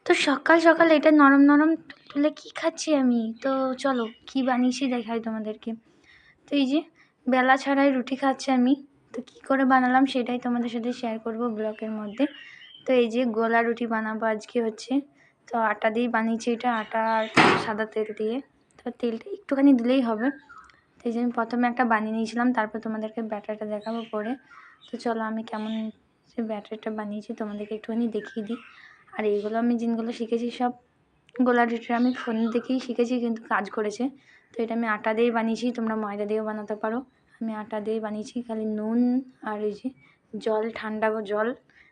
তো সকাল সকাল এটা নরম নরম তুলে কী খাচ্ছি আমি। তো চলো কী বানিয়েছি দেখাই তোমাদেরকে। তো এই যে বেলা ছাড়াই রুটি খাচ্ছি আমি। তো কী করে বানালাম সেটাই তোমাদের সাথে শেয়ার করব ব্লগের মধ্যে। তো এই যে গোলা রুটি বানাবো আজকে হচ্ছে। তো আটা দিয়েই বানিয়েছি এটা, আটা আর সাদা তেল দিয়ে। তো তেলটা একটুখানি দিলেই হবে। তো এই যে আমি প্রথমে একটা বানিয়ে নিয়েছিলাম, তারপর তোমাদেরকে ব্যাটারটা দেখাবো পরে। তো চলো আমি কেমন সে ব্যাটারটা বানিয়েছি তোমাদেরকে একটুখানি দেখিয়ে দিই। আর এইগুলো আমি জিনিসগুলো শিখেছি সব গোলা রুটিটা আমি ফোন দেখেই শিখেছি, কিন্তু কাজ করেছে। তো এটা আমি আটা দিয়েই বানিয়েছি, তোমরা ময়দা দিয়েও বানাতে পারো। আমি আটা দিয়েই বানিয়েছি, খালি নুন আর এই যে জল, ঠান্ডা জল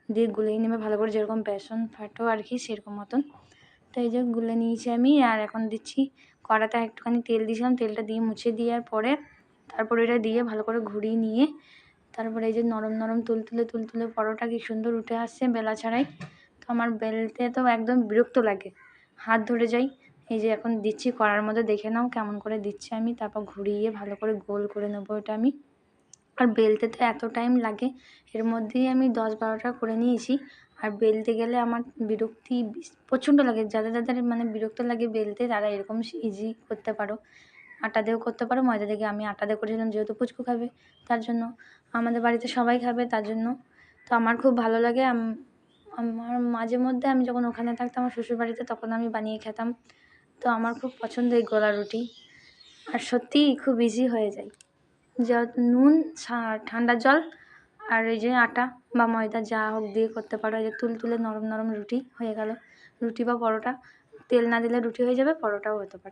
দিয়ে গুলিয়ে নেবে ভালো করে, যেরকম বেসন ফাটো আর কি সেরকম মতন। তো এই যে গুলে নিয়েছি আমি, আর এখন দিচ্ছি কড়াতে একটুখানি তেল দিয়েছিলাম, তেলটা দিয়ে মুছে দেওয়ার পরে তারপরে এটা দিয়ে ভালো করে ঘুরিয়ে নিয়ে তারপরে এই যে নরম নরম তুলতুলে পরোটা কি সুন্দর উঠে আসছে বেলা ছাড়াই। তো আমার বেলতে তো একদম বিরক্ত লাগে, হাত ধরে যাই। এই যে এখন দিচ্ছি কড়ার মধ্যে, দেখে নাও কেমন করে দিচ্ছি আমি, তারপর ঘুরিয়ে ভালো করে গোল করে নেবো এটা আমি। আর বেলতে তো এত টাইম লাগে, এর মধ্যেই আমি 10-12টা করে নিয়েছি। আর বেলতে গেলে আমার বিরক্তি প্রচণ্ড লাগে। যাদের যাদের মানে বিরক্ত লাগে বেলতে, তারা এরকম ইজি করতে পারো, আটা দিয়েও করতে পারো, ময়দা দিয়ে। আমি আটা দিয়ে করেছিলাম যেহেতু পুচকু খাবে তার জন্য, আমাদের বাড়িতে সবাই খাবে তার জন্য। তো আমার খুব ভালো লাগে। আমার মাঝে মধ্যে আমি যখন ওখানে থাকতাম আমার শ্বশুরবাড়িতে, তখন আমি বানিয়ে খেতাম। তো আমার খুব পছন্দ এই গোলা রুটি, আর সত্যিই খুব ইজি হয়ে যায়। যা নুন, ঠান্ডা জল আর এই যে আটা বা ময়দা যা হোক দিয়ে করতে পারো। এই যে তুলতুলে নরম নরম রুটি হয়ে গেল, রুটি বা পরোটা। তেল না দিলে রুটি হয়ে যাবে, পরোটাও হতে পারে।